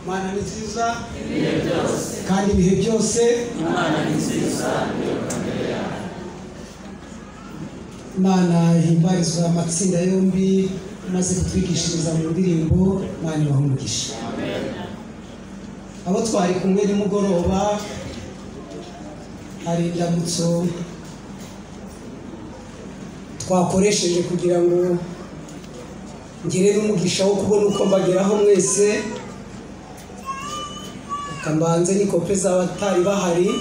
Mana ni nziza kandi ibihe byose Imana ni nziza Mana himbarizwa amatsinda yombi maze kutwigishiriza mu ndirimbo Mana ibahumugisha. Abo twari kumwe nimugoroba hari indamutso twakoresheje kugira ngo ngire n'umugisha wo kubona uko mbageraho mwese. Kambanze nikope z'abatari bahari,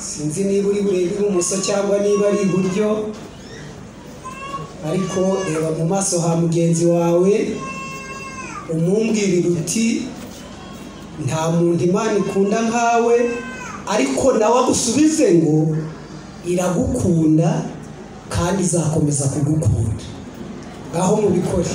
sinzi niba uri burebe ibumoso cyangwa niba ari iburyo, ariko reba mu maso ha mugenzi wawe umumbwirira uti nta muntu Imana ikunda nkawe, ariko nawe agusubize ngo iragukunda kandi izakomeza kugukunda. Ngaho mubikore.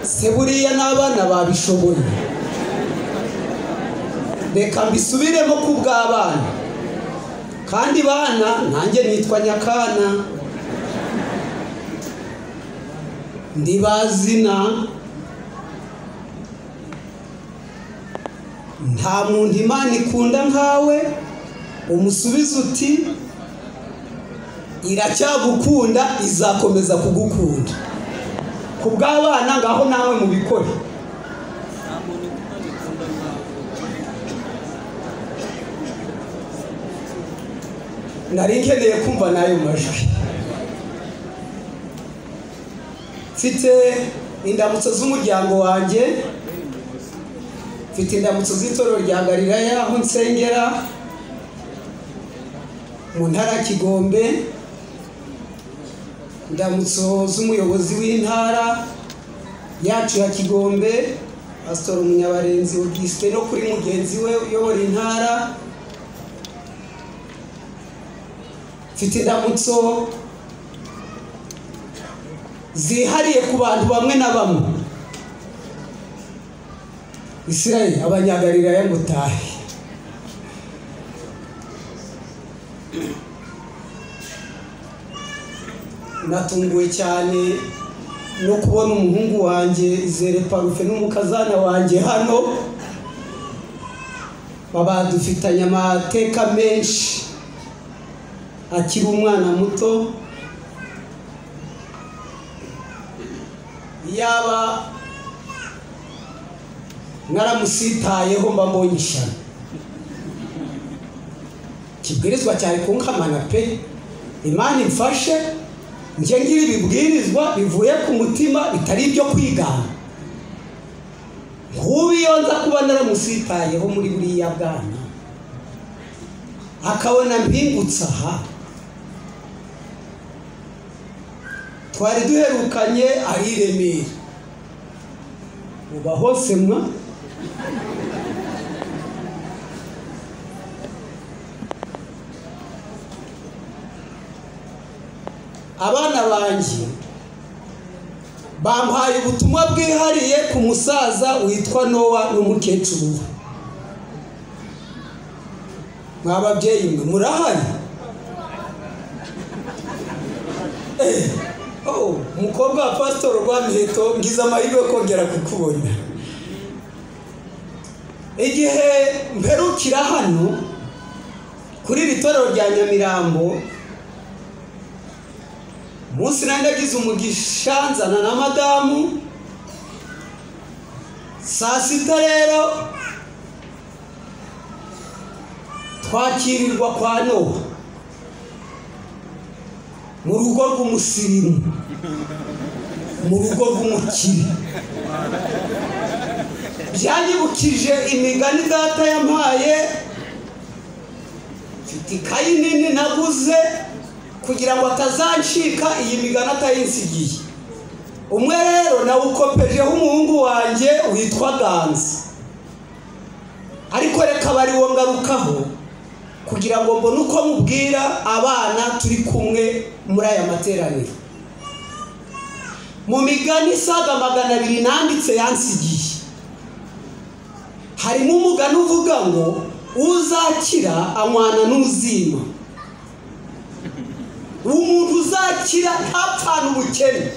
Se buriya n'abana babishoboye, reka mbisubiremo ku bw'abana. Kandi bana nanjye nitwa Nyakana, ndi bazina. Nta muntu Imana ikunda nkawe, umusubiza uti iracyagukunda izakomeza kugukunda. Ku bw'abana ngaho nawe mubikore. Nari nkeneye kumva nayo majwi. Mfite indamutso z'umuryango wanjye, mfite indamutso z'itorero rya Galilaya aho nsengera mu ntara ya Kigombe, indamutso z'umuyobozi w'intara yacu ya Kigombe Pastor Munyabarenzi Auguste, no kuri mugenzi we uyobora intara. Mfite indamutso zihariye ku bantu bamwe na bamwe. Israel abanyagalilaya mutahe. Natunguwe cyane no kubona umuhungu wanjye Izere Parufe n'umukazana wanjye hano. Baba dufitanye amateka menshi akiri umwana muto. Yaba naramusitayeho mba mbonye ishyano. Kibwirizwa cyari kunkamana pe. Imana imfashe nje ngira ibibwirizwa bivuye ku mutima bitari ibyo kwigana. Nk'ubiyo nza kuba naramusitayeho muri buriya bwana, akabona mpingutse aha. Twari duherukanye ari Remera. Uba hose mwa abana banjye bampaye ubutumwa bwihariye ku musaza witwa Nowa n'umukecuru. Mwababyeyi mwe murahari? Umukobwa wa Pastor Rwamiheto ngize amahirwe kongera kukubona. Igihe mperukira hano kuri ritorero rya Nyamirambo, munsi nandagize umugisha nzana na madamu. Saa sita rero twakirirwa kwa Nowa mu rugo rw'umusirimu, mu rugo rw'umukire. Byanyibukije imigani data yampaye. Mfite ikayi nini naguze kugira ngo atazancika iyi migani atayinsigiye. Umwe rero nawukopejeho umuhungu wanjye witwa Ganza, ariko reka bari wo ngarukaho kugira ngo mbone uko mubwira abana turi kumwe muri aya materaniro. Mu migani isaga 200 nanditse yansigiye, harimo umugani uvuga ngo uzakira anywana n'uzima. Umuntu uzakira ntapfana ubukene,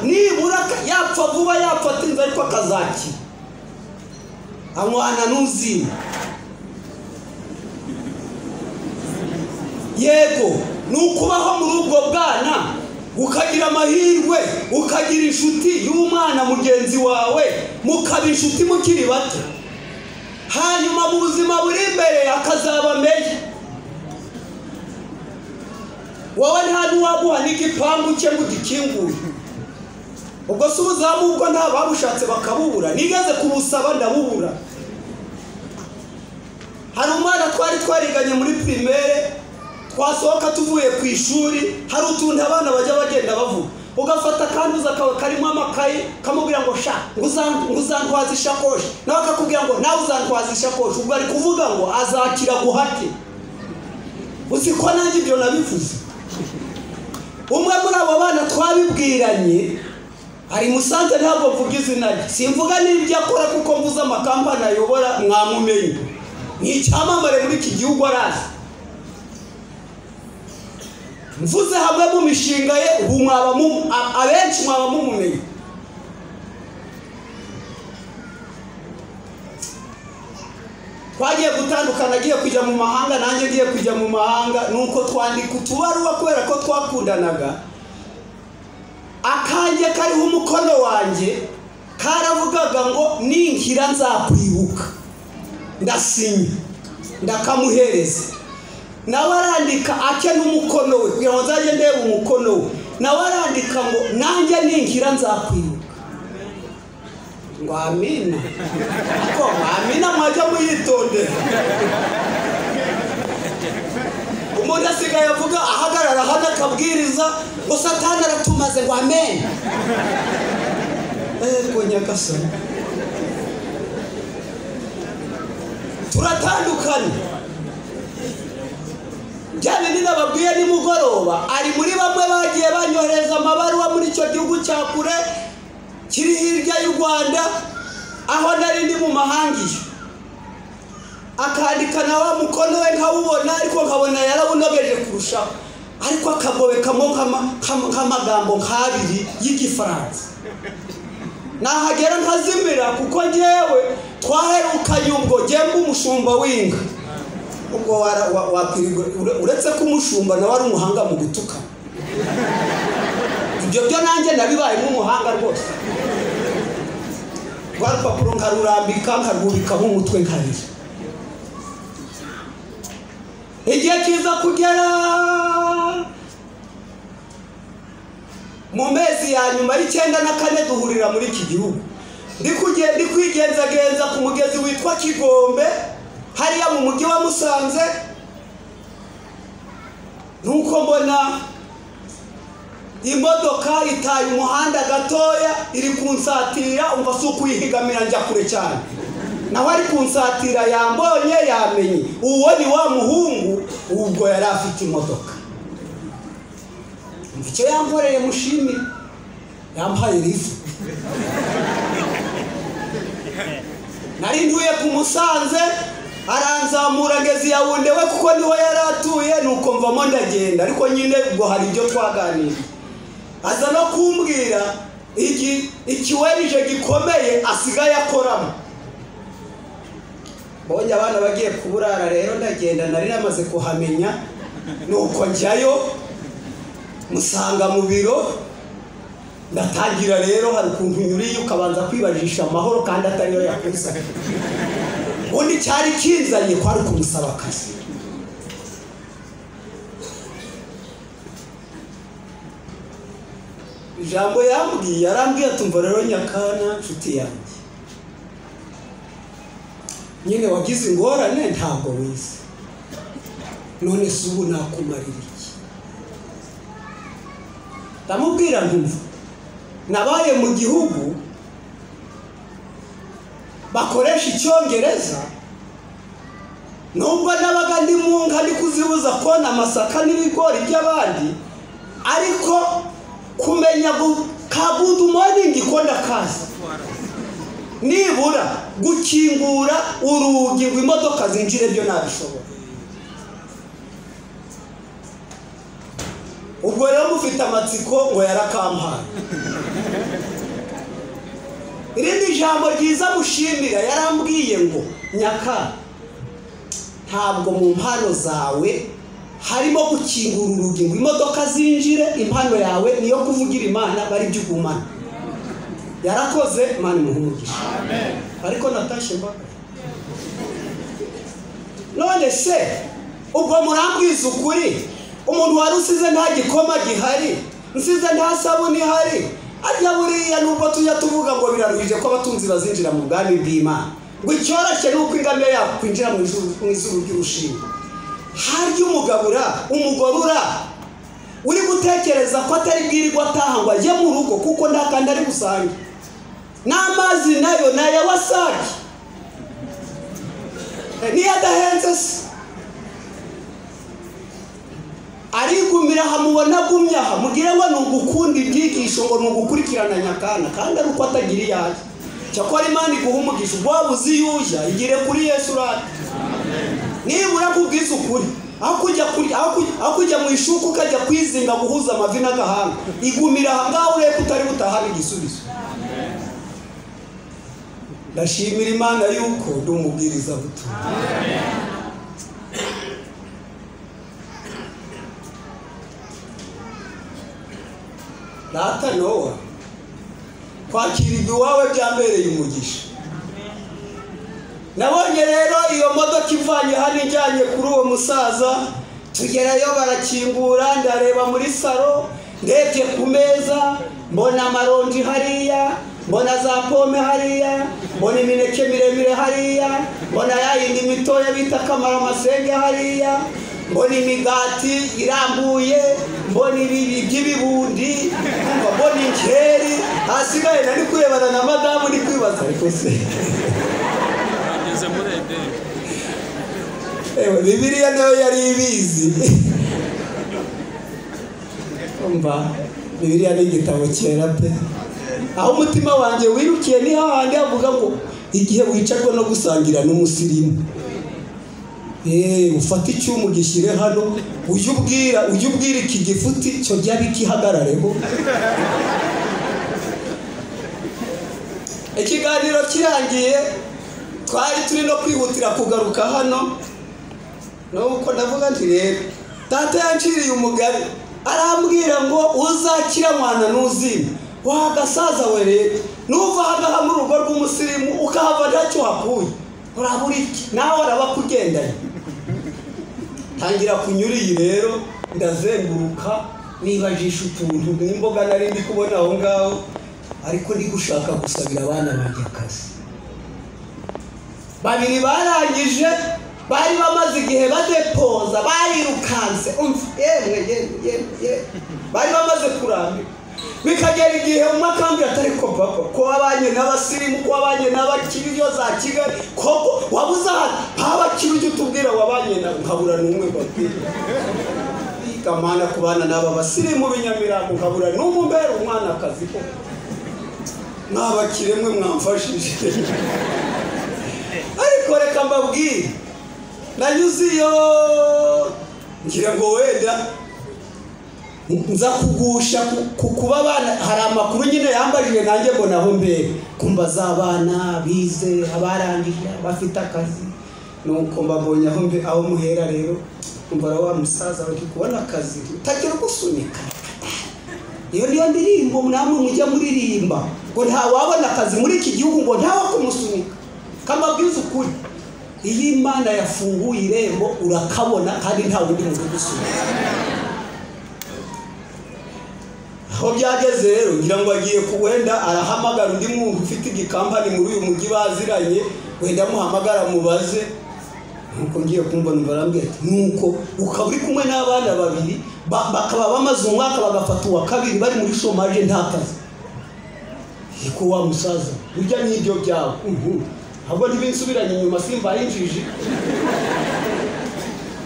nibura yapfa vuba yapfa atinze ariko akazakira, anywana n'uzima. Yego nukubaho muri ubwo bwana ukagira amahirwe ukagira inshuti y'umwana mugenzi wawe mukaba inshuti mukiri bato, hanyuma mu buzima buri imbere akazaba meya. Wowe nta n'uwaguha n'igipangu cye ngo ugikinguye, ubwo se ubuzamu ubwo nta babushatse bakabubura, nigeze kubusaba ndabubura. Hari umwana twari twariganye muri primaire, twasohoka tuvuye ku ishuri, hari utuntu abana bajya bagenda bavuga, ugafata kandi uzakawe karimo amakayi kamubwira ngo sha nguzantwaza ishakoshi, nawe akakubwira ngo nawe uzantwaza ishakoshi. Ubwo ari kuvuga ngo azakira guhate. Uziko nanjye ibyo nabivuze. Umwe muri abo bana twabibwiranye ari Musanze, ntabwo mvuga izina rye, simvuga n'ibyo akora kuko mvuze amakampani ayobora mwamumenye, ni icyamamare muri iki gihugu arazi. Mvuze hamwe mu mishinga ye ubu abenshi mwaba mumumenye. Twagiye gutandukana, agiye kujya mu mahanga nanjye ngiye kujya mu mahanga, nuko twandika utubaruwa kubera ko twakundanaga. Akanjye kariho umukono wanjye karavugaga ngo ninkira nzakwibuka, ndasinya ndakamuhereza. Nawe arandika ake n'umukono we kugira ngo nzajye ndeba umukono we. Nawe arandika ngo nanjye ninkira nzakwibuka. Ngo amina. Ko amina mwajya muyitondera. Umuntu asigaye avuga ahagarara hano akabwiriza ngo Satani aratumaze ngo amen. Ngo Nyagasani. Turatandukanye. Cyane ninababwiye ni mugoroba, ari muri bamwe bagiye banyohereza amabaruwa muri icyo gihugu cya kure kiri hirya y'u Rwanda, aho nari ndi mu mahangiye. Akandika na wa mukono we nkawubona, ariko nkabona yarawunogeje kurushaho, ariko akagobekamo nk'amagambo nk'abiri y'igifaransa. Nahagera nkazimira kuko njyewe twaherukanye ubwo jyemba umushumba w'inka. Ubwo uretse ko umushumba nawe ari umuhanga mu gutuka. Ibyo byo nanjye nabibayemo umuhanga rwose. Rwa rupapuro nkarurambika nkarwubikaho umutwe nkarira. Igihe kiza kugera mu mezi ya nyuma y'94 duhurira muri iki gihugu. Ndi kwigenzagenza ku mugezi witwa Kigombe hariya mu mujyi wa Musanze, nuko mbona imodoka itaye umuhanda gatoya iri kunsatira, umva si ukuyihigamira njya kure cyane. Nawe ari kunsatira yambonye yamenye uwo ni wa muhungu, ubwo yari afite imodoka. Icyo yamporeye mushimire, yampaye rifu. Nari nduye ku Musanze, aranzamura ngezi Yawunde we kuko niho yaratuye, nuko mvamo ndagenda. Ariko nyine ubwo hari ibyo twaganira, aza no kumbwira ikiwerije gikomeye asigaye akoramo. Bonye abana bagiye kuburara rero ndagenda, nari namaze kuhamenya, nuko njyayo musanga mu biro. Ndatangira rero hari ukuntu nyuriye ukabanza kwibajisha amahoro kandi atariyo yakusa. Undi cyari kinzanye kwari kumusaba akazi. Ijambo yambwiye, arambwiye tumva rero Nyakana nshuti yanjye, nyine wagize ingorane ntabwo wize, none se ubu nakumarira iki? Ndamubwira ntumva, nabaye mu gihugu bakoresha Icyongereza, nubwo nabaga ndi mu nka ndi kuzibuza kona amasaka n'ibigori by'abandi, ariko kumenya ka good morning ko ndakaza. nibura gukingura urugi ngo imodoka zinjire byo nabishobora. Ubwo rero mufite amatsiko ngo yarakampaye. Irindi jambo ryiza mushimira yarambwiye ngo Nyaka, ntabwo mu mpano zawe harimo gukingura urugi ngo imodoka zinjire, impano yawe niyo kuvugira Imana bari byugumana. Yarakoze, Imana imuhumugisha. Amen. Ariko natashe mbaga. None se ubwo murambwiza ukuri, umuntu wari usize nta gikoma gihari, nsize nta sabuni ihari, ajya buriya nubwo tujya tuvuga ngo biraruhije ko abatunzi bazinjira mu bwami bw'Imana, ngo icyoroshye nuko ingamiya yakwinjira mu izuru ry'urushinge. Harya umugabura umugorura uri gutekereza ko atari bwirirwa ataha ngo ajye mu rugo kuko nta kandi ari gusange, n'amazi nayo naya wasaki niyo adahenze se, arigumira hamubona gumya aha mugire ngo nugukunda ibyigisho ngo nugukurikirana Nyakana kandi ari uko atagira iyaje. Cyakora Imana iguha umugisha wabuzi yuja igire kuri Yesu rati. Nibura kubwiza ukuri aho kujya mu ishuku ukajya kwizinga guhuza amavi n'agahanga, igumira aha ngaho urebe utari butahana igisubizo. Ndashimira Imana yuko ndi umubwiriza butumwa. Data Nowa, kwakirwa iwawe byambereye umugisha. Nabonye rero iyo modoka ivanye hano ijyanye kuri uwo musaza, tugerayo barakingura, ndareba muri salo, ndebye ku meza, mbona amaronji hariya, mbona za pome hariya, mbona imineke miremire hariya, mbona yayindi mitoya bita kamaramasenge hariya, mbona imigati irambuye, mbona by'ibibundi, mbona inkeri. Hasigaye nari kurebana na madamu ni kwibaza ariko se Bibiliya nayo yari ibizi. Umva, Bibiliya ni igitabo cyera pe. Aho umutima wanjye wirukiye ni hahandi avuga ngo igihe wicarwa no gusangira n'umusirimu, ufata icyuma ugishyire hano, ujye ubwira iki gifuti cyo jya bikihagarareho. Ikiganiro kirangiye twari turi no kwihutira kugaruka hano, nuko ndavuga nti rero data yanciriye umugari arambwira ngo uzakira mwana n'uzima wagasaza we rero nuva hagaha mu rugo rw'umusirimu ukahava ntacyo hakuye urabura iki nawe araba kugendanye. Tangira kunyura iyi rero ndazenguruka nibajisha utuntu n'imboga nari ndi kubona aho ngaho, ariko ndi gushaka gusabira abana banjye akazi. Babiri barangije, bari bamaze igihe badepoza, barirukanse, bari bamaze kurambirwa. Bikagera igihe umakambira atari ko papa ko wabanye n'abasirimu, ko wabanye n'abakiriyo za Kigali, ko wabuza abakiriyo tubwira wabanye na nkabura n'umwe babwira. Kamana kubana n'aba basirimu b'inyamirambo nkabura n'umumbere umwana akazi ko n'abakiremwe mwamfashije. Ariko reka mbabwire, nanyuziyo ngira ngo wenda nza kugusha kuba abana. Hari amakuru nyine yambajije nanjye mbona aho mbere kumbaza abana bize abarangije bafite akazi, nuko mbabonye aho muhera rero kumbara wa musaza bari kubona akazi utagira gusunika. Iyo niyo ndirimbo namwe mujya muririmba ngo nta wabona akazi muri iki gihugu ngo ntawe kumusunika. Kamabwiza ukuri, iyi Imana yafunguye irembo urakabona kandi nta wundi muntu gusunika. Aho byageze rero ngira ngo agiye kuwenda arahamagara undi muntu ufite igikampani muri uyu mujyi baziranye, wenda muhamagara mubaze. Nuko ngiye kumva barambwira ati nuko ukaba uri kumwe n'abana babiri bakaba bamaze umwaka bagafata uwa kabiri bari muri shomaje nta kazi. Iko wa musaza burya n'ibyo byawe ahubwo ntibinsubiranye inyuma simbaye injiji,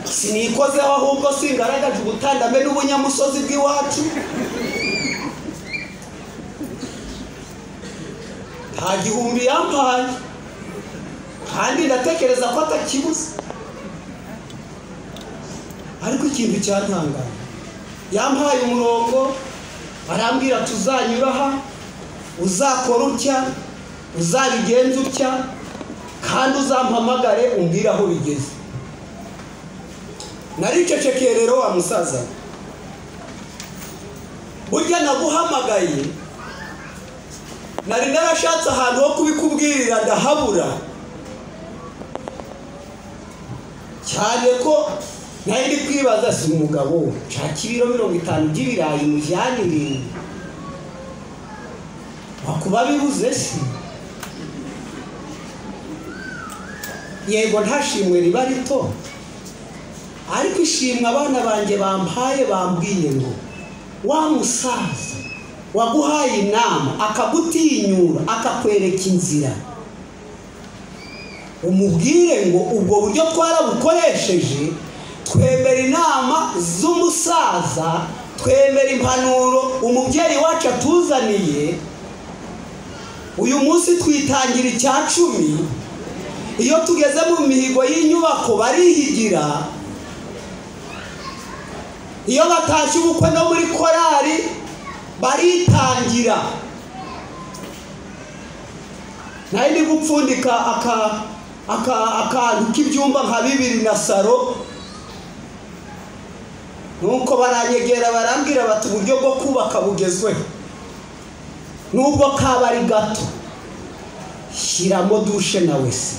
sinikozeho ahubwo singaragaje ubutandame n'ubunyamusozi bw'iwacu. nta gihumbi yampaye kandi ndatekereza ko atakibuze, ariko ikintu cyantangaje yampaye umurongo arambwira tuzanyura aha, uzakora utya, uzabigenza utya, kandi uzampamagare umbwira aho bigeze. Naricecekeye rero wa musaza, burya naguhamagaye nari narashatse ahantu ho kubikubwirira ndahabura cyane ko nari ndi kwibaza si umugabo nshaka ibiro 50 by'ibirayi mujyanire wakuba bibuze si yego ntashimwe riba rito, ariko ishimwe abana banjye bampaye bambwiye ngo wa musaza waguhaye inama akagutinyura akakwereka inzira, umubwire ngo ubwo buryo twarabukoresheje, twemera inama z'umusaza, twemera impanuro umubyeyi wacu atuzaniye. Uyu munsi twitangira icya 10, iyo tugeze mu mihigo y'inyubako barihigira, iyo batashye ubukwe no muri korari baritangira. Nari ndi gupfundika akantu k'ibyumba nka 2 na saro, nuko baranyegera barambwira bati uburyo bwo kubaka bugezweho, nubwo kaba ari gato shyiramo dushe nawe se.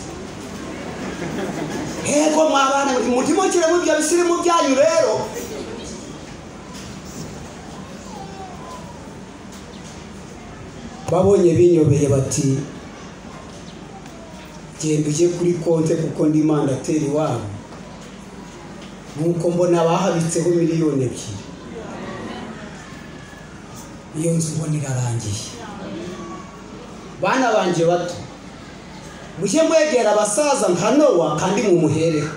Hego mwabana mutima kiremo ibyo bisirimu byanyu rero, babonye binyobeye bati genda ujye kuri konte kuko ndi mandateri wabo, nuko mbona bahabitseho miliyoni 2. Iyo nzu ubona irarangiye. Bana banje bato mujye mwegera abasaza nka Nowa kandi mumuhereho.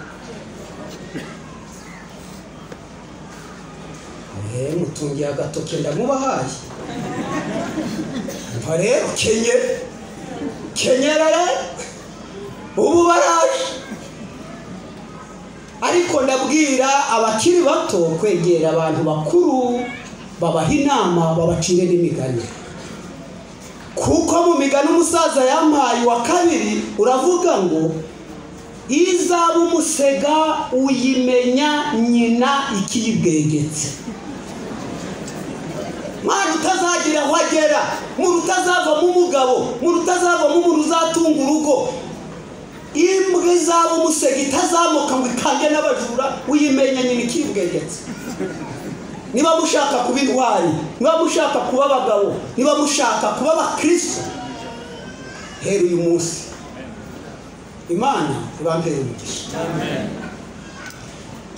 Mutungiye agatoke ndamubahaye. Rero kenyera ubu baraje, ariko ndabwira abakiri bato kwegera abantu bakuru babaha inama babacire n'imigani, kuko mu migani umusaza yampaye wa 2 uravuga ngo izaba umusega uyimenya nyina ikiyibwegetse. Mwana utazagira aho agera, muri utazava mu mugabo, muri utazava mu muntu uzatunga urugo, imbwa izaba umusega itazamuka ngo ikange n'abajura uyimenya nyina ikiyibwegetse. Niba mushaka kuba intwari, niba mushaka kuba abagabo, niba mushaka kuba abakristo, hera uyu munsi Imana ibampere umugisha. Amen.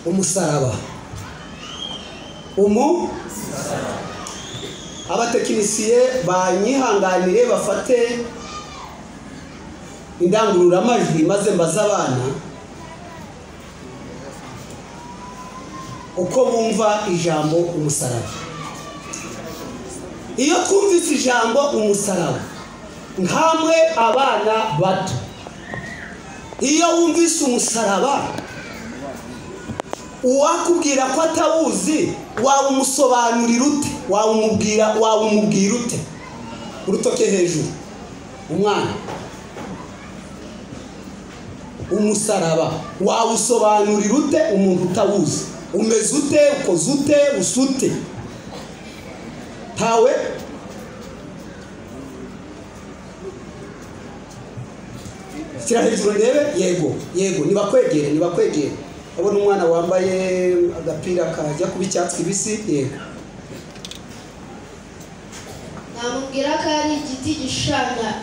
Umusaraba abatekinisiye banyihanganire bafate indangururamajwi maze mbaza abana uko bumva ijambo umusaraba. Iyo twumvise ijambo umusaraba nkamwe abana bato, iyo wumvise umusaraba uwakubwira ko atawuzi wawumusobanurira ute, wawumubwira ute? Urutoke hejuru umwana. Umusaraba wawusobanurira ute umuntu utawuzi? Umeze ute, ukoze ute, usute? Tawe shyira hejuru ndebe. Yego nibakwegere. Abona umwana wambaye agapira kajya kuba icyatsi kibisi. Yego. Namubwira ko ari igiti gishanya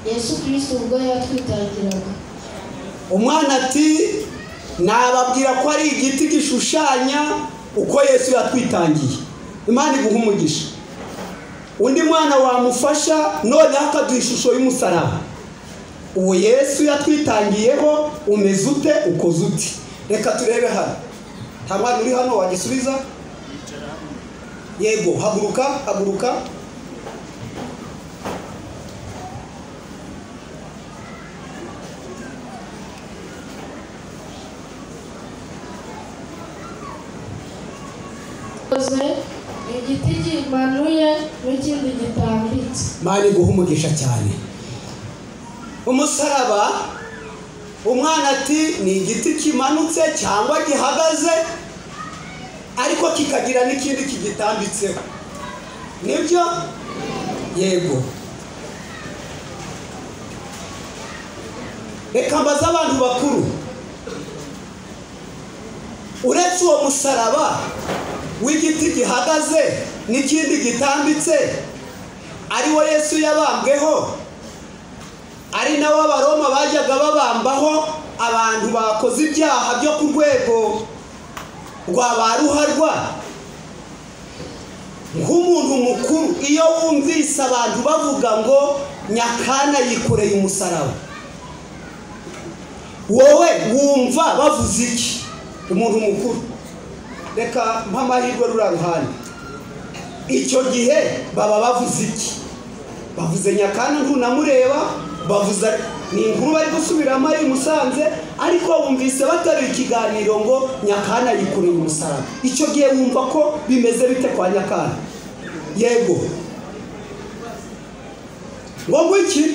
Yesu Kristo ubwo yatwitangiraga. Umwana ati nababwira ko ari igiti gishushanya uko Yesu yatwitangiye. Imana iguha umugisha. Undi mwana wamufasha none akaduha ishusho y'umusaraba. Uwo Yesu yatwitangiyeho umeze ute, ukoze ute? Reka turebe hano. Nta mwana uri hano wagisubiza? Yego, haguruka. igiti kimanuye n'ikindi gitambitse. Mani guha umugisha cyane. Umusaraba umwana ati ni igiti kimanutse cyangwa gihagaze ariko kikagira n'ikindi kigitambitseho. Nibyo? Yego. Reka mbaza abantu bakuru, uretse uwo musaraba w'igiti gihagaze n'ikindi gitambitse ari wo Yesu yabambweho, ari nawo Abaroma bajyaga babambaho abantu bakoze ibyaha byo ku rwego rwa ba ruharwa, nk'umuntu mukuru iyo wumvise abantu bavuga ngo Nyakana yikoreye umusaraba, wowe wumva bavuze iki? Umuntu mukuru, reka mpamahirwe rura ruhande, icyo gihe baba bavuze iki? Bavuze Nyakana ntunamureba, bavuze ni inkuru bari gusubiramo ari Musanze, ariko wumvise batari ikiganiro ngo Nyakana yikoreye umusaraba. Icyo gihe wumva ko bimeze bite kwa Nyakana? Yego. Ngo ngwiki?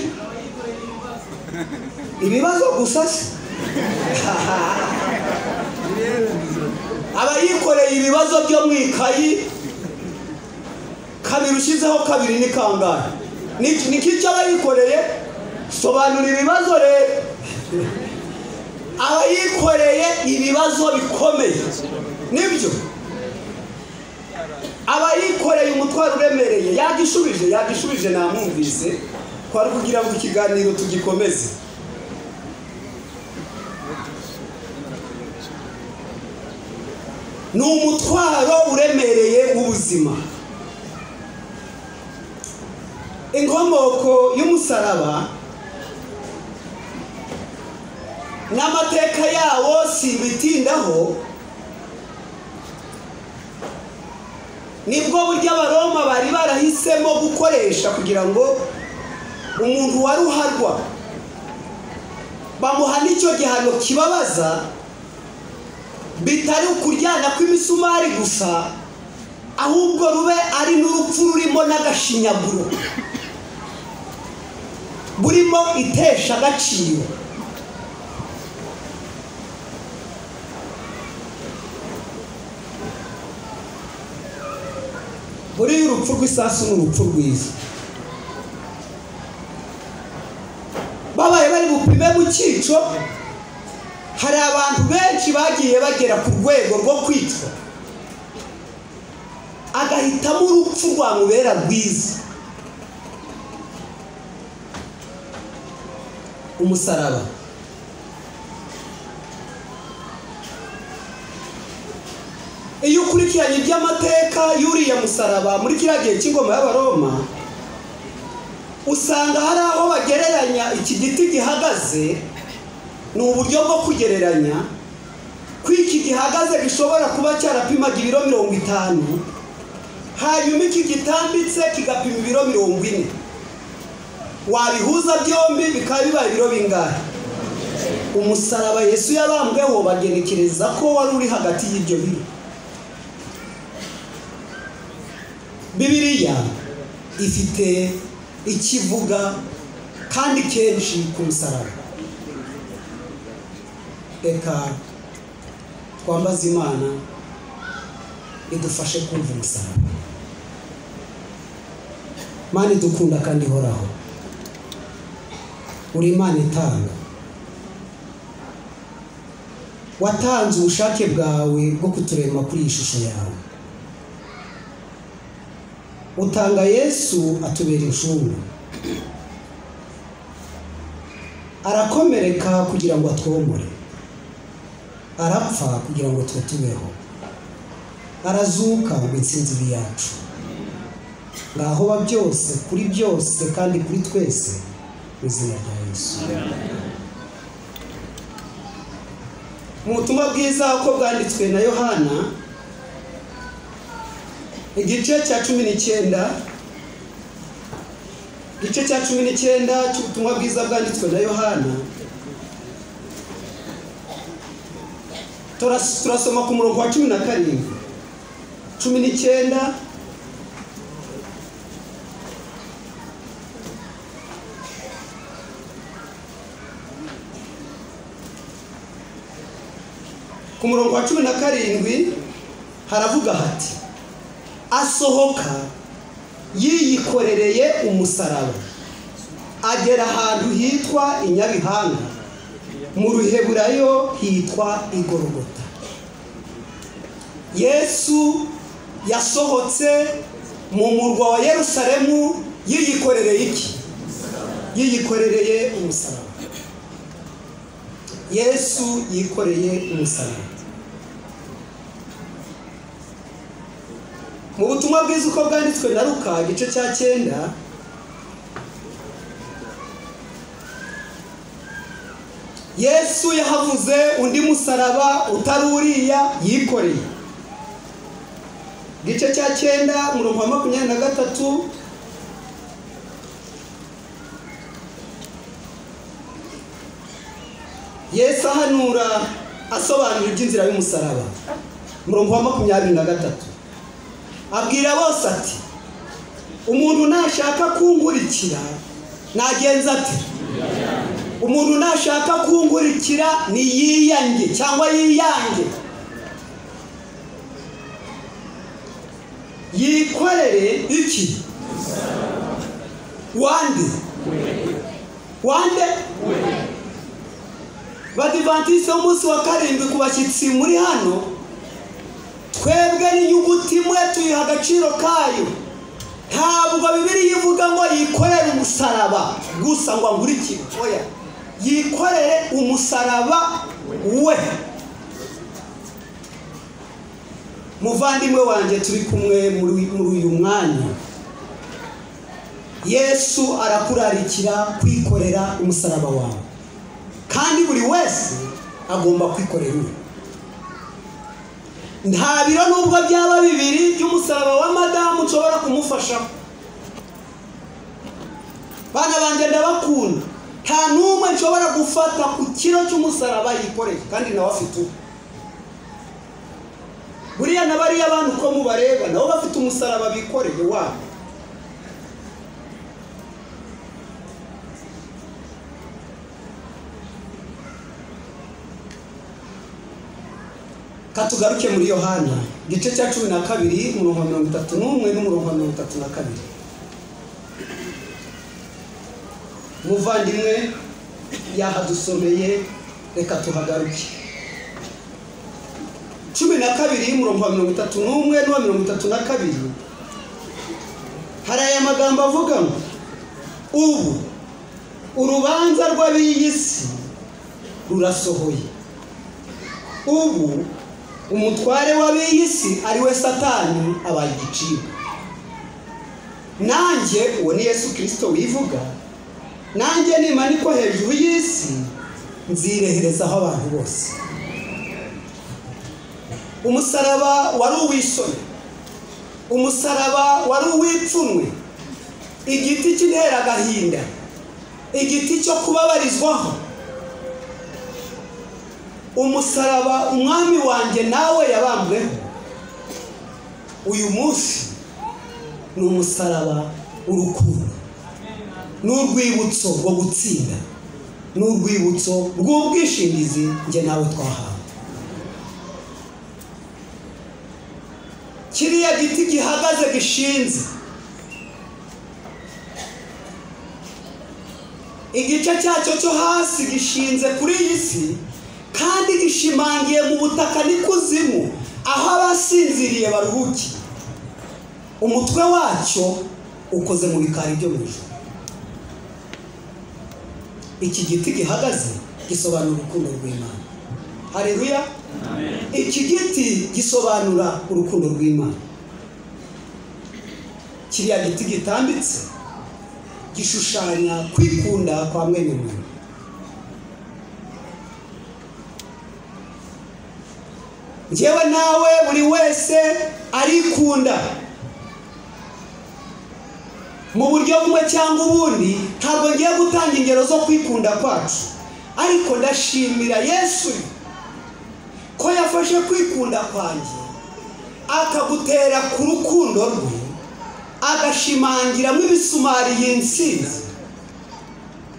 Ibibazo gusa se? Aba yikoreye ibibazo byo mu ikayi kabiri ushizeho kabiri ni kangahe? Niki cyaba yikoreye? Sobanura ibibazo rero. Aba yikoreye ibibazo bikomeye. Nibyo? Aba yikoreye umutwaro uremereye. Yagishubije namwumvise. Kwari kugira ngo ikiganiro tugikomeze. Ni umutwaro uremereye w'ubuzima. Inkomoko y'umusaraba n'amateka yawo simbitindaho, nibwo buryo Abaroma bari barahisemo gukoresha kugira ngo umuntu wari uharwa bamuha n'icyo gihano kibabaza, bitari ukuryana kw'imisumari gusa, ahubwo rube ari n'urupfu rurimo n'agashinyaguro, burimo itesha agaciro. Buri urupfu rw'isasu n'urupfu rwiza. Babaye bari bupime mu cyico, hari abantu benshi bagiye bagera ku rwego rwo kwicwa, agahitamo urupfu rwamubera rwiza. Umusaraba. Iyo ukurikiranye iby'amateka y'uriya musaraba muri kiriya gihe cy'ingoma y'Abaroma, usanga hari aho bagereranya iki giti gihagaze. Ni uburyo bwo kugereranya ko iki gihagaze gishobora kuba cyarapimaga ibiro 50, hanyuma iki gitambitse kigapima ibiro 40. Wabihuza byombi bikaba bibaye ibiro bingahe? Umusaraba Yesu yabambweho bagenekereza ko wari uri hagati y'ibyo biro. Bibiliya ifite ikivuga kandi kenshi ku musaraba. Reka twambaze Imana idufashe kumva umusaraba. Mana idukunda kandi ihoraho, uri Imana itanga. Watanze ubushake bwawe bwo kuturema kuri iyi shusho yawe. Utanga Yesu atubera inshungu, arakomereka kugira ngo atwomore, arapfa kugira ngo tubeho, arazuka ngo intsinzi ibe yacu. Ngaho ba byose kuri byose kandi kuri twese mu izina rya Yesu. Mu butumwa bwiza uko bwanditswe na Yohana igice cya 19, igice cya 19 cy'ubutumwa bwiza bwanditswe na Yohana, turasoma ku murongo wa 17. 19 ku murongo wa 17 haravuga hati asohoka yiyikorereye umusaraba agera ahantu hitwa inyabihanga mu ruheburayo hitwa igorogota. Yesu yasohotse mu murwa wa Yerusalemu yiyikorereye iki? Yiyikorereye umusaraba. Yesu yikoreye umusaraba. Mu butumwa bwiza uko bwanditswe na Luka igice cya 9 Yesu yahavuze undi musaraba utaruriya yikoreye. Igice cya 9 umurongo wa 23 Yesu ahanura asobanura iby'inzira y'umusaraba. Umurongo wa 23 abwira bose ati umuntu nashaka kunkurikira nagenza ati umuntu nashaka kunkurikira ni yiyange cyangwa yiyange yikorere iki? Wande Badivantiste umunsi wa 7 ku bashyitsi muri hano twebwe n'inyuguti imwe tuyiha agaciro kayo. Ntabwo Bibiliya ivuga ngo yikorere umusaraba gusa ngo ankurikire. Oya, yikorere umusaraba we. Muvandimwe wanjye turi kumwe muri uyu mwanya, Yesu arakurarikira kwikorera umusaraba wawe, kandi buri wese agomba kwikorera uwe. Nta biro nubwo byaba 2 by'umusaraba wa madamu nshobora kumufasha. Bana banjye ndabakunda, nta numwe nshobora gufata ku kiro cy'umusaraba yikoreye kandi nawe afite uwe. Buriya nabariya abantu ko mubareba nabo bafite umusaraba bikoreye wabo. Katugaruke muri Yohana igice cya 12 umurongo wa 31 n'umurongo wa 32. Muvandimwe yahadusomeye, reka tuhagaruke. 12 umurongo wa 31 n'uwa 32 hari aya magambo avuga ngo ubu urubanza rw'ab'iyi si rurasohoye. Ubu umutware w'ab'iyi si ari we Satani abaye igiciro. Nanjye uwo ni Yesu Kristo wivuga, nanjye nimanikwa hejuru y'isi nzireherezaho abantu bose. Umusaraba wari uwisoni, umusaraba wari uwipfunwe, igiti cy'intera agahinda, igiti cyo kubabarizwaho. Umusaraba umwami wanjye nawe yabambweho. Uyu munsi ni umusaraba urukundo, n'urwibutso rwo gutsinda, n'urwibutso rw'ubwishingizi nge nawe twahawe. Kiriya giti gihagaze gishinze, igice cyacyo cyo hasi gishinze kuri iyi si kandi gishimangiye mu butaka n'ikuzimu aho abasinziriye baruhukiye. Umutwe wacyo ukoze mu bikari byo mu ijuru. Iki giti gihagaze gisobanura urukundo rw'Imana. Haleluya. Iki giti gisobanura urukundo rw'Imana. Kiriya giti gitambitse gishushanya kwikunda kwa mwene muntu. Njyewe nawe buri wese arikunda mu buryo bumwe cyangwa ubundi. Ntabwo ngiye gutanga ingero zo kwikunda kwacu, ariko ndashimira Yesu ko yafashe kwikunda kwanjye akagutera ku rukundo rwe, agashimangiramo imisumari y'insinzi,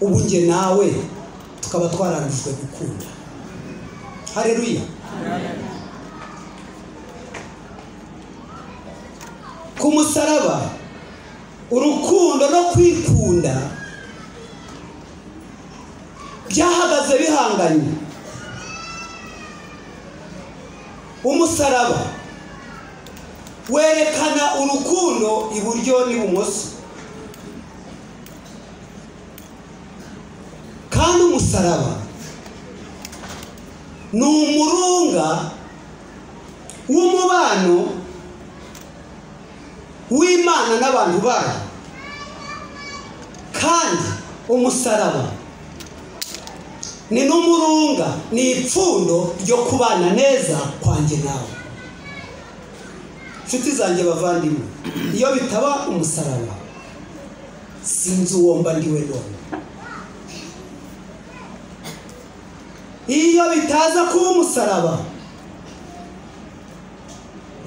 ubu njye nawe tukaba twarangijwe gukunda. Haleluya. Ku musaraba urukundo no kwikunda byahagaze bihanganye. Umusaraba werekana urukundo iburyo n'ibumoso, kandi umusaraba ni umurunga w'umubano w'Imana n'abantu bayo, kandi umusaraba ni n'umurunga, ni ipfundo ryo kubana neza kwanjye nawe. Nshuti zanjye bavandimwe, iyo bitaba umusaraba sinzi uwo mba ndiwe none. Iyo bitaza kuba umusaraba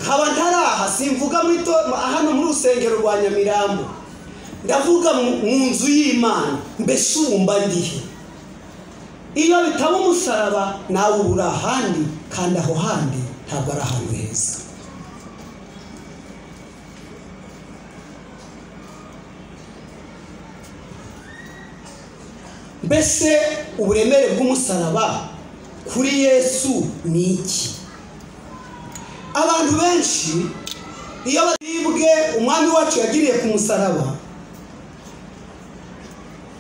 nkaba ntaraha, simvuga hano muri rusengero rwa Nyamirambo, ndavuga mu nzu y'Imana, mbese umba ndihe. Iyo bitaba umusaraba nawe uri ahandi, kandi aho handi ntabwo ari ahantu heza. Mbese uburemere bw'umusaraba kuri Yesu ni iki? Abantu benshi iyo baribwe umwami wacu yagiriye ku musaraba,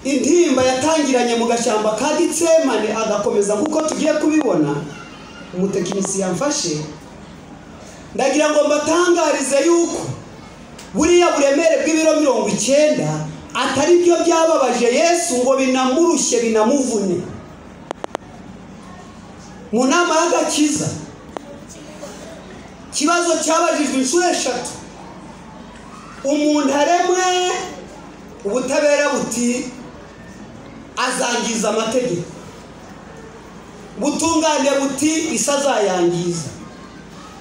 intimba yatangiranye mu gashyamba ka Gitsemane agakomeza kuko tugiye kubibona, umutekinisi yamfashe, ndagira ngo mbatangarize yuko buriya buremere bw'ibiro 90 atari byo byababaje Yesu ngo binamurushye binamuvune. Mu nama y'agakiza kibazo cyabajijwe inshuro 3, umuntu aremwe ubutabera buti azangiza amategeko, butungane buti isazayangiza.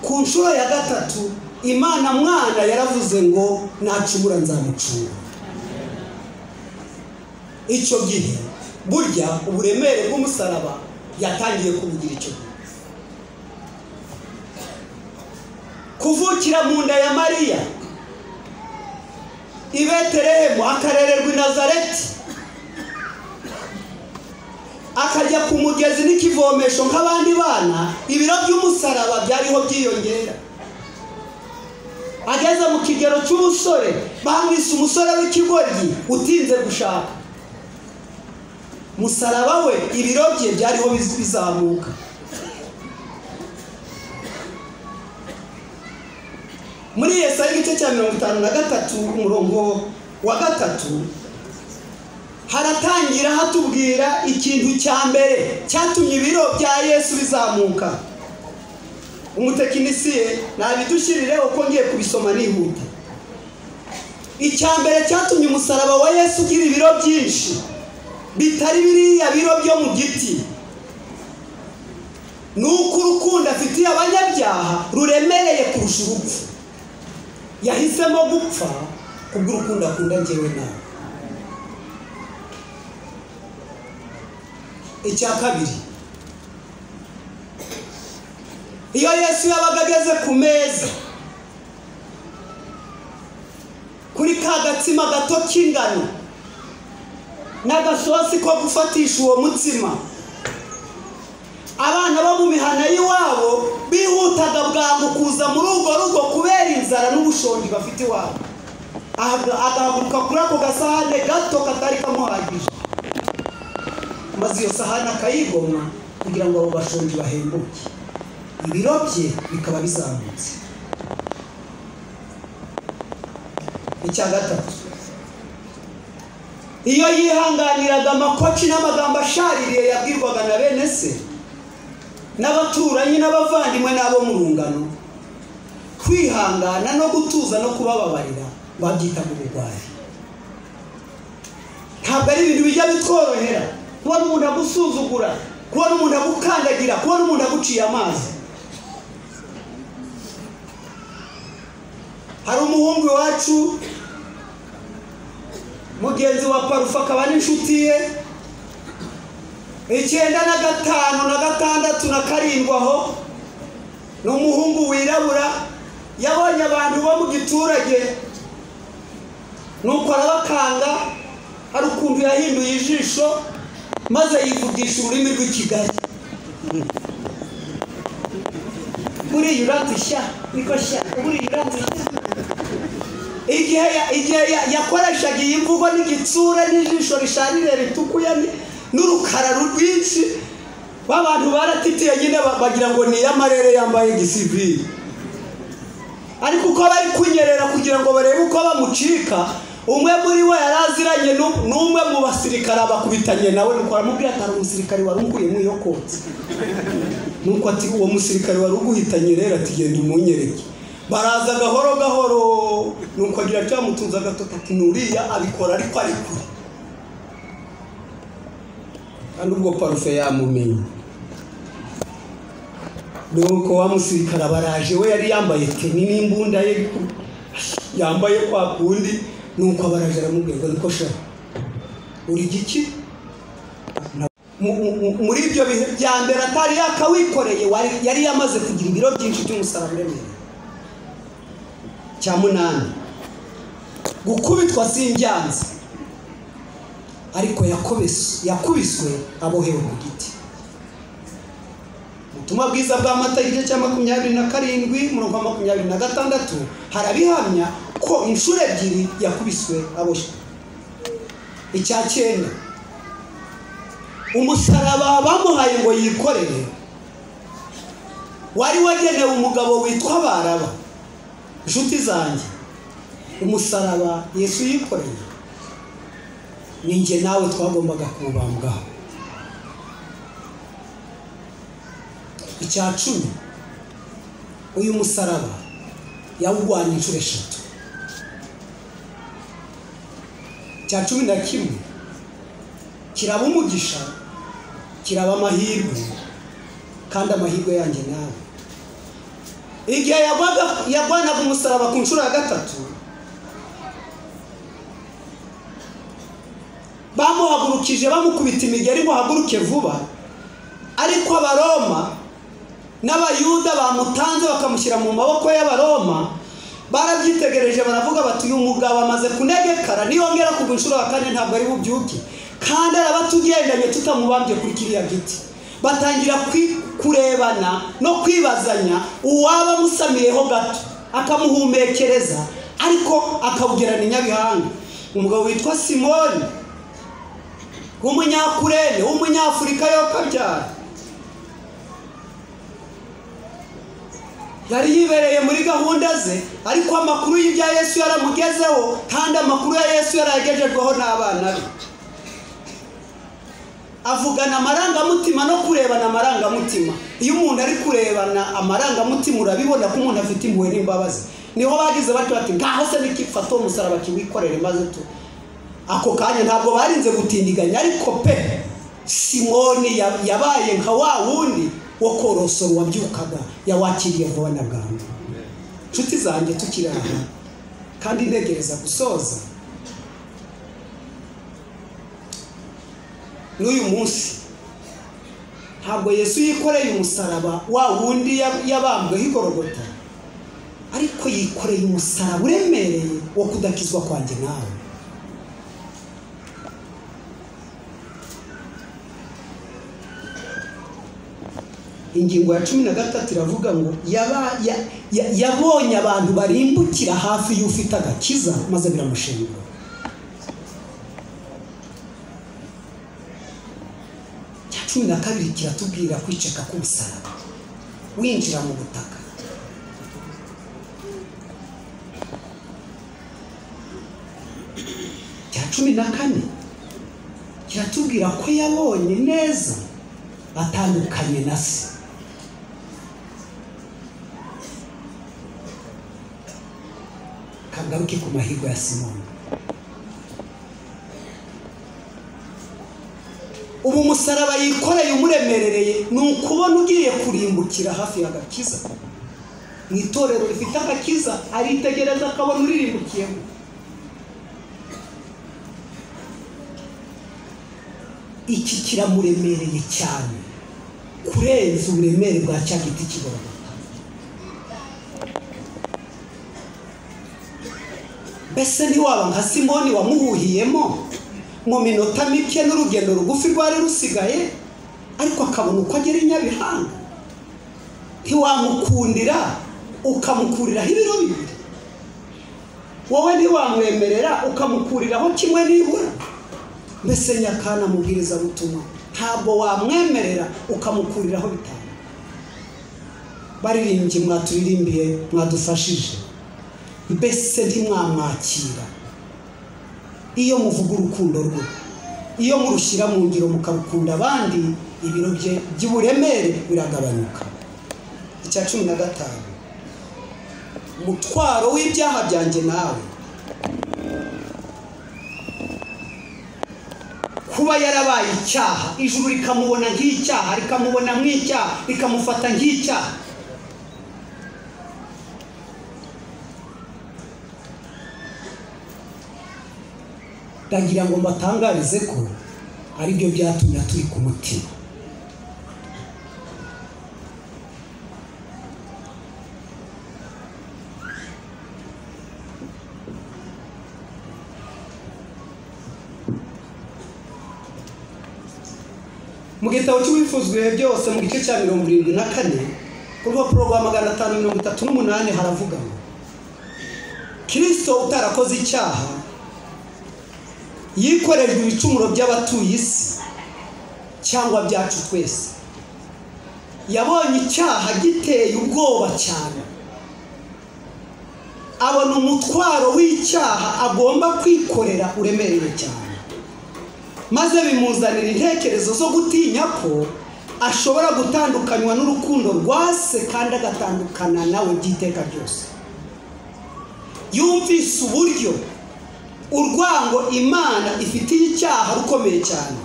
Ku nshuro ya 3 Imana mwana yaravuze ngo nacubura nzamucura. Icyo gihe burya uburemere bw'umusaraba yatangiye kubugira icyo gihe. Kuvukira mu nda ya Mariya i Betelehemu, akarererwa i Nazareti, akajya ku mugezi n'ikivomesho nk'abandi bana, ibiro by'umusaraba byariho byiyongera. Ageze mu kigero cy'ubusore bamwise umusore w'ikigoryi utinze gushaka. Musaraba we ibiro bye byariho bizamuka. Muri Yesaya igice cya 53 umurongo wa 3 haratangira hatubwira ikintu cya mbere cyatumye ibiro bya Yesu bizamuka. Umutekinisiye nabidushyirire uko ngiye kubisoma nihuta. Icya mbere cyatumye umusaraba wa Yesu ugira ibiro byinshi bitari biriya biro byo mu giti, nuko urukundo afitiye abanyabyaha ruremereye kurusha urupfu. Yahisemo gupfa kubw'urukundo akunda njyewe nawe. Icya kabiri, iyo Yesu yabaga ageze ku meza kuri ka gatsima gato k'ingano n'agasosi ko gufatisha uwo mutsima, abana bo mu mihana y'iwabo bihutaga bwangu kuza muri urwo rugo kubera inzara n'ubushonji bafite iwabo. Agahaguruka kuri ako gasahane gato katari kamuhagije, maze iyo sahane akayigomwa kugira ngo abo bashonji bahembuke. Ibiro bye bikaba bizamutse. Icya gatatu, iyo yihanganiraga amakoci n'amagambo ashaririye yabwirwaga na bene se n'abaturanyi n'abavandimwe n'abo mu rungano, kwihangana no gutuza no kubababarira babyitaga ubugwari. Ntabwo ari ibintu bijya bitworohera kubona umuntu agusuzugura, kubona umuntu agukandagira, kubona umuntu aguciye amazi. hari umuhungu wacu mugenzi wa Parufa akaba n'inshuti ye 1995 na 6 na 7 aho n'umuhungu wirabura yabonye abantu bo mu giturage nuko arabakanga hari ukuntu yahinduye ijisho maze yivugisha ururimi rw'ikigali muri yuratisha niko sha muri yuratisha igihe yakoreshaga iyi mvugo n'igitsura n'ijisho risharire ritukuye n'urukara rwinshi babantu baratitiye nyine bagira ngo ni yamarere yambaye gisivili ariko uko bari kunyerera kugira ngo barebe uko bamucika umwe muri we yaraziranye n'umwe mu basirikare bakubitanye nawe nuko aramubwira ati umusirikare warunguye mu yokotse nuko ati uwo musirikare waruguhitanye rero ati genda umunyereke baraza gahoro gahoro nuko agira cyamutunza gatoka ati nuriya abikora ariko ari kure kandi ubwo Parufe yamumenye nuko wa musirikare baraje we yari yambaye teni n'imbunda ye yambaye kwa kundi nuko baraje aramubwira ngo sha uri giki muri ibyo bihe bya mbere atari yakawikoreye yari yamaze kugira ibiro byinshi by'umusaraba uremereye cya 8 gukubitwa sinjyanze ariko yakubiswe abohewe ku giti ubutumwa bwiza bwa Mata igice cya 27:26 harabihamya ko inshuro ebyiri yakubiswe aboshye. Icya 9 umusaraba bamuhaye ngo yikorere wari wagenewe umugabo witwa Baraba. Inshuti zanjye, umusaraba Yesu yikoreye ninjye nawe twagombaga kubambwaho. Icya 10 uyu musaraba yawugwanye inshuro 3. Icya 11 kiraba umugisha, kiraba amahirwe, kandi amahirwe yanjye nawe. Igihe yagwanaga umusaraba ku nshuro ya 3 bamuhagurukije bamukubita imigeri ngo haguruke vuba, ariko Abaroma n'Abayuda bamutanze bakamushyira mu maboko y'Abaroma barabyitegereje baravuga bati uyu mugabo amaze kunegekara niyongera ku nshuro ya 4 ntabwo ari bubyuke, kandi arabatugendanye tutamubambye kuri kiriya giti. Batangira kurebana no kwibazanya uwaba musamiyeho gato akamuhumekereza ariko akawugerana inyabihanga. Umugabo witwa Simoni w'umunyakurene w'umunyafurika yo kabyara yari yibereye muri gahunda ze, ariko amakuru y'ibya Yesu yaramugezeho, kandi amakuru ya Yesu yaragejejweho n'abana be. Avugana amarangamutima no kurebana amarangamutima. Iyo umuntu ari kurebana amarangamutima urabibona ko umuntu afite impuhwe n'imbabazi. Niho bagize bati ngaho se nikifato umusaraba kiwikorere maze tu. Ako kanya ntabwo barinze gutindiganya, ariko pe Simoni yabaye nka wa wundi wo korosoro wabyukaga yawakiriye vuba na bwangu. Nshuti zanjye tukiraha kandi ntegereza gusoza. N'uyu munsi ntabwo Yesu yikoreye umusaraba wa wundi yabambwe higorogota, ariko yikoreye umusaraba uremereye wo kudakizwa kwanjye nawe. Ingingo ya 13 iravuga ngo yabonye abantu barimbukira hafi y'ufite agakiza maze biramushengura. Cumi na kabiri kiratubwira kwiceka k'umusaraba winjira mu butaka. Cya 14 kiratubwira ko yabonye neza atandukanye na se. Kagaruke ku mahirwe ya Simoni. Ubu musaraba yikoreye umuremerereye ni ukubona ugiye kurimbukira hafi y'agakiza. mu itorero rifite agakiza aritegereza akabona uririmukiyemo. Iki kiramuremereye cyane kurenza uburemere bwa cya giti kigororotse. Mbese ntiwaba nka Simoni wamuhuhiyemo mu minota mike n'urugendo rugufi rwari rusigaye, ariko akabona uko agera i Nyabihanga? Ntiwamukundira ukamukuriraho ibiro bibiri? Wowe ntiwamwemerera ukamukuriraho kimwe nibura? Mbese Nyakana mubwiriza butumwa ntabwo wamwemerera ukamukuriraho bitanu? Baririmbye mwaturirimbiye mwadufashije, mbese ntimwamwakira? Iyo muvuga urukundo rwe, iyo murushyira mu ngiro mukarukunda abandi, ibiro bye by'uburemere biragabanyuka. Icya 15, umutwaro w'ibyaha byanjye nawe. Kuba yarabaye icyaha, ijuru rikamubona nk'icyaha, rikamubona nk'icyaha, rikamufata nk'icyaha. Ndagira ngo mbatangarize ko ari byo byatumye turi ku mutima. Mu gitabo cy'ubifuzwe byose mu gice cya 74 ku rupapuro rwa 538 haravuga ngo Kristo utarakoze icyaha yikorejwe ibicumuro by'abatuye isi cyangwa byacu twese. Yabonye icyaha giteye ubwoba cyane, abona umutwaro w'icyaha agomba kwikorera uremereye cyane, maze bimuzanira intekerezo zo gutinya ko ashobora gutandukanywa n'urukundo rwa se kandi agatandukana nawe by'iteka ryose. Yumvise uburyo urwango Imana ifitiye icyaha rukomeye cyane,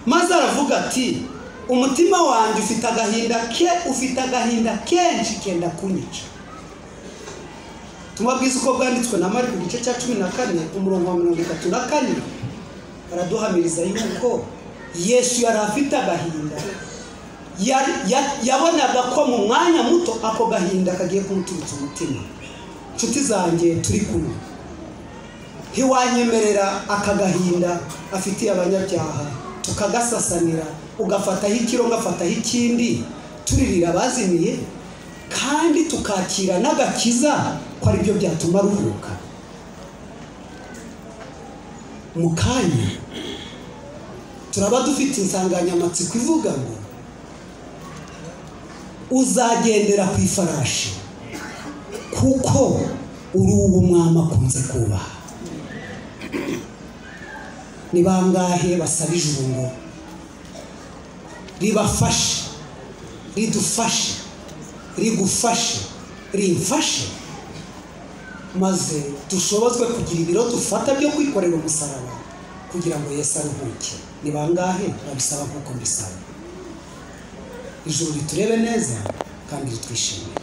maze aravuga ati umutima wanjye ufite agahinda kenshi kenda kunyica. Tumabwiza uko bwanditswe na Mariko gice cya 14 umurongo wa 34 araduhamiriza yuko Yesu yari afite agahinda, yabonaga ko mu mwanya muto ako gahinda kagiye kumuturutsa umutima. Nshuti zanjye turi kumwe, ntiwanyemerera aka gahinda afitiye abanyabyaha tukagasasanira, ugafataho ikiro ngafataho ikindi, turirira abazimiye kandi tukakira n'agakiza ko ari byo byatuma ruhuka. Mu kanya turaba dufite insanganyamatsiko ivuga ngo uzagendera ku ifarashi kuko uri uw'umwami akunze kubaha. Ni bangahe basaba ijuru ngo ribafashe, ridufashe, rigufashe, rimfashe, maze dushobozwe kugira ibiro dufata byo kwikorera umusaraba kugira ngo Yesu aruhuke? Ni bangahe babisaba nk'uko mbisaba? Ijuru riturebe neza kandi ritwishimiye.